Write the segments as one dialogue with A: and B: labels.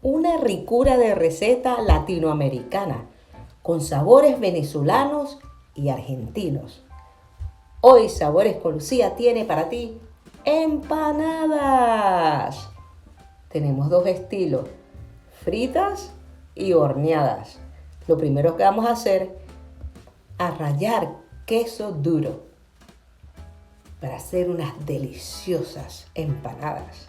A: una ricura de receta latinoamericana con sabores venezolanos y argentinos. Hoy Sabores con Lucía tiene para ti empanadas. Tenemos dos estilos, fritas y horneadas. Lo primero que vamos a hacer es rallar queso duro para hacer unas deliciosas empanadas.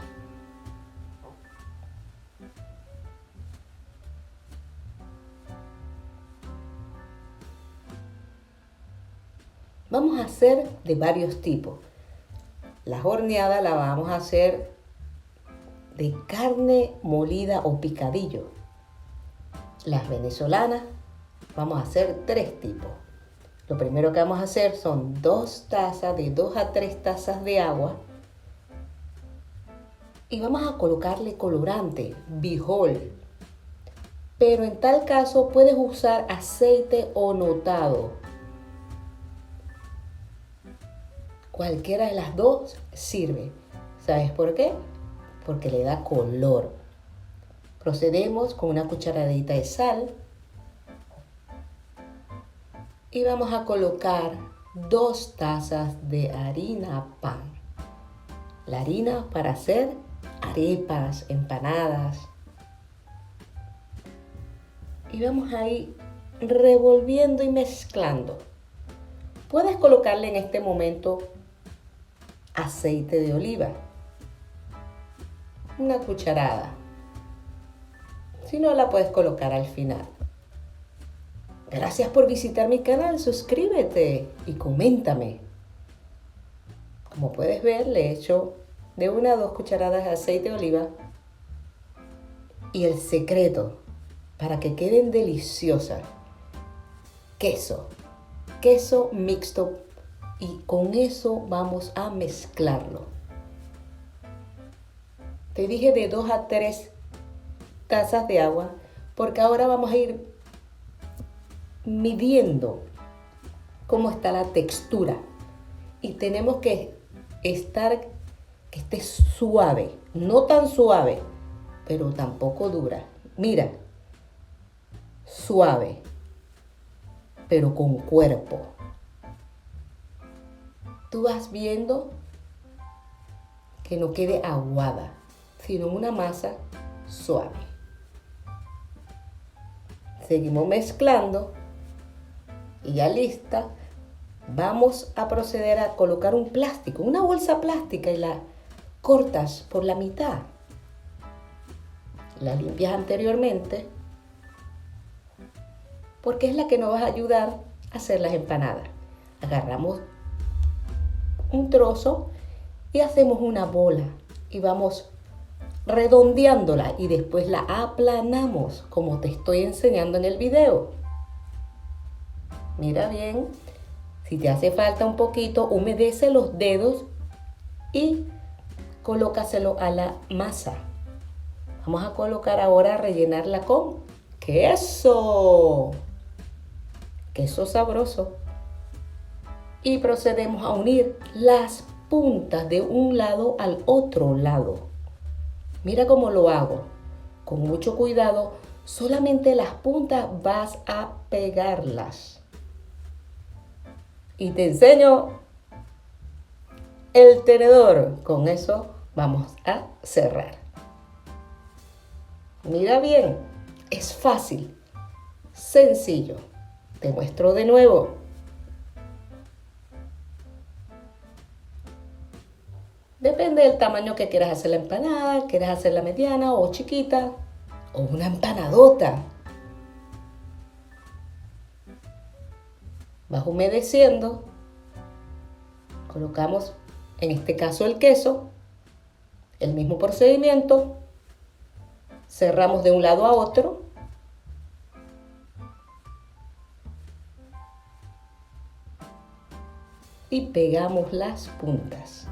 A: Vamos a hacer de varios tipos. Las horneadas las vamos a hacer de carne molida o picadillo. Las venezolanas vamos a hacer tres tipos. Lo primero que vamos a hacer son 2 tazas, de 2 a 3 tazas de agua. Y vamos a colocarle colorante, bijol. Pero en tal caso puedes usar aceite o notado. Cualquiera de las dos sirve. ¿Sabes por qué? Porque le da color. Procedemos con una cucharadita de sal. Y vamos a colocar 2 tazas de harina pan. La harina para hacer arepas, empanadas. Y vamos a ir revolviendo y mezclando. Puedes colocarle en este momento aceite de oliva. Una cucharada. Si no, la puedes colocar al final. Gracias por visitar mi canal, suscríbete y coméntame. Como puedes ver, le he hecho de 1 a 2 cucharadas de aceite de oliva. Y el secreto para que queden deliciosas, queso mixto, y con eso vamos a mezclarlo. Te dije de 2 a 3 tazas de agua porque ahora vamos a ir midiendo cómo está la textura y tenemos que esté suave, no tan suave, pero tampoco dura. Mira, suave, pero con cuerpo. Tú vas viendo que no quede aguada, sino una masa suave. Seguimos mezclando. Y ya lista, vamos a proceder a colocar un plástico, una bolsa plástica, y la cortas por la mitad. La limpias anteriormente porque es la que nos va a ayudar a hacer las empanadas. Agarramos un trozo y hacemos una bola y vamos redondeándola y después la aplanamos como te estoy enseñando en el video. Mira bien, si te hace falta un poquito, humedece los dedos y colócaselo a la masa. Vamos a colocar ahora, a rellenarla con queso. Queso sabroso. Y procedemos a unir las puntas de un lado al otro lado. Mira cómo lo hago. Con mucho cuidado, solamente las puntas vas a pegarlas. Y te enseño el tenedor. Con eso vamos a cerrar. Mira bien, es fácil, sencillo. Te muestro de nuevo. Depende del tamaño que quieras hacer la empanada, quieres hacerla mediana o chiquita o una empanadota. Vas humedeciendo, colocamos en este caso el queso, el mismo procedimiento, cerramos de un lado a otro y pegamos las puntas.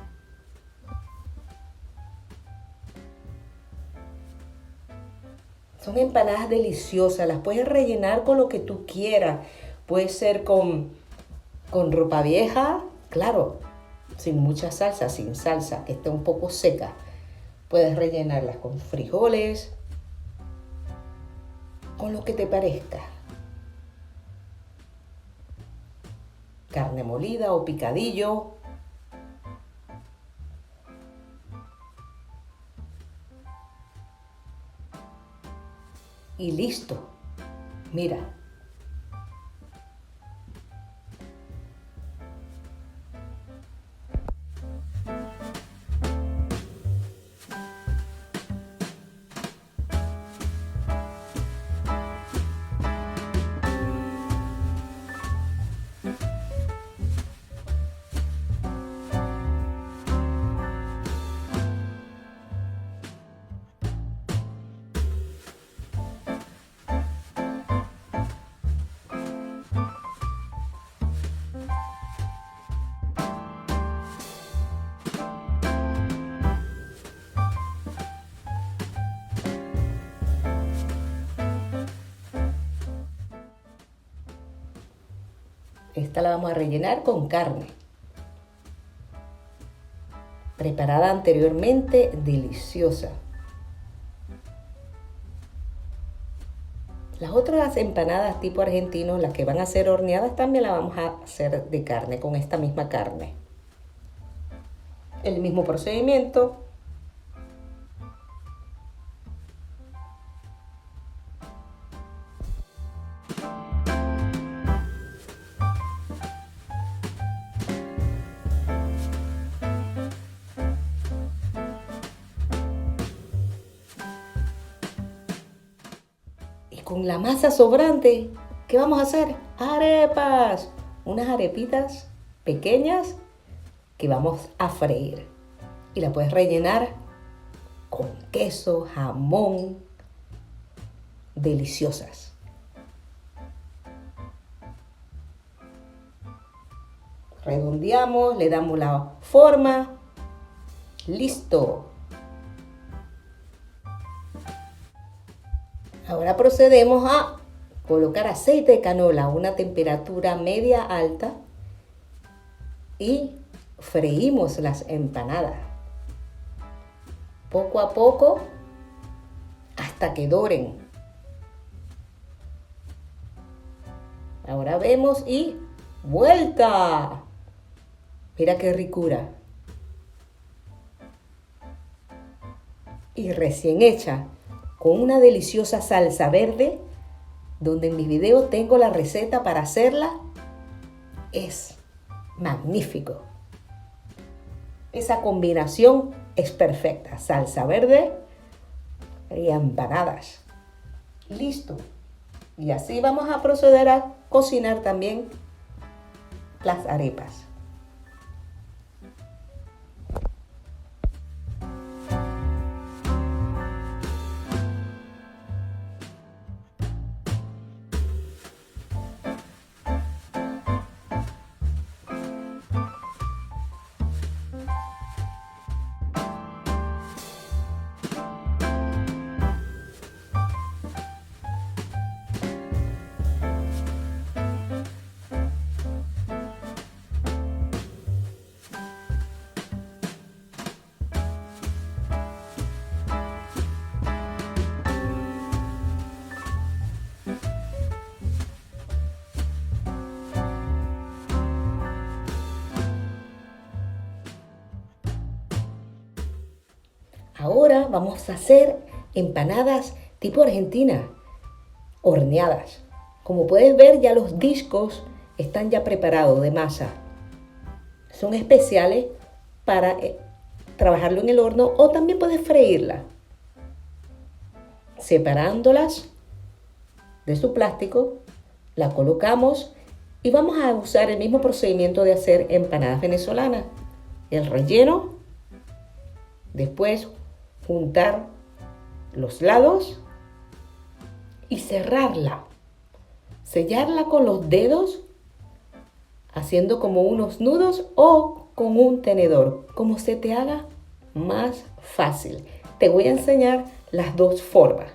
A: Son empanadas deliciosas, las puedes rellenar con lo que tú quieras. Puede ser con ropa vieja, claro, sin mucha salsa, sin salsa, que esté un poco seca. Puedes rellenarlas con frijoles, con lo que te parezca. Carne molida o picadillo. Y listo. Mira. Esta la vamos a rellenar con carne, preparada anteriormente, deliciosa. Las otras empanadas tipo argentino, las que van a ser horneadas, también las vamos a hacer de carne, con esta misma carne. El mismo procedimiento. Con la masa sobrante, ¿qué vamos a hacer? Arepas, unas arepitas pequeñas que vamos a freír. Y la puedes rellenar con queso, jamón, deliciosas. Redondeamos, le damos la forma. Listo. Ahora procedemos a colocar aceite de canola a una temperatura media alta y freímos las empanadas. Poco a poco hasta que doren. Ahora vemos y ¡vuelta! Mira qué ricura. Y recién hecha, con una deliciosa salsa verde, donde en mis videos tengo la receta para hacerla. Es magnífico. Esa combinación es perfecta. Salsa verde y empanadas. Listo. Y así vamos a proceder a cocinar también las arepas. Ahora vamos a hacer empanadas tipo argentina, horneadas. Como puedes ver, ya los discos están ya preparados de masa. Son especiales para trabajarlo en el horno o también puedes freírla. Separándolas de su plástico, la colocamos y vamos a usar el mismo procedimiento de hacer empanadas venezolanas. El relleno, después juntar los lados y cerrarla. Sellarla con los dedos, haciendo como unos nudos o con un tenedor, como se te haga más fácil. Te voy a enseñar las dos formas.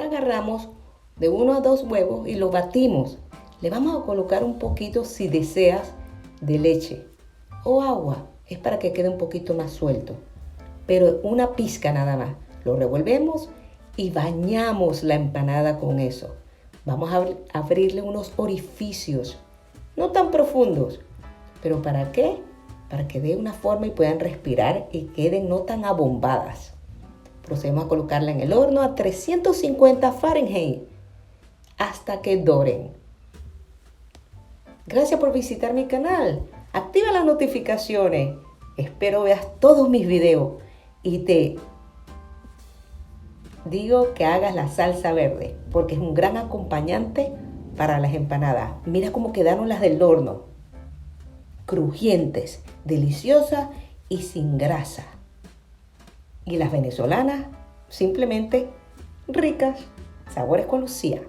A: agarramos de 1 a 2 huevos y lo batimos. Le vamos a colocar un poquito, si deseas, de leche o agua. Es para que quede un poquito más suelto. Pero una pizca nada más. Lo revolvemos y bañamos la empanada con eso. Vamos a abrirle unos orificios, no tan profundos. ¿Pero para qué? Para que dé una forma y puedan respirar y queden no tan abombadas. Procedemos a colocarla en el horno a 350 Fahrenheit hasta que doren. Gracias por visitar mi canal. Activa las notificaciones. Espero veas todos mis videos y te digo que hagas la salsa verde porque es un gran acompañante para las empanadas. Mira cómo quedaron las del horno. Crujientes, deliciosas y sin grasa. Y las venezolanas, simplemente ricas. Sabores con Lucía.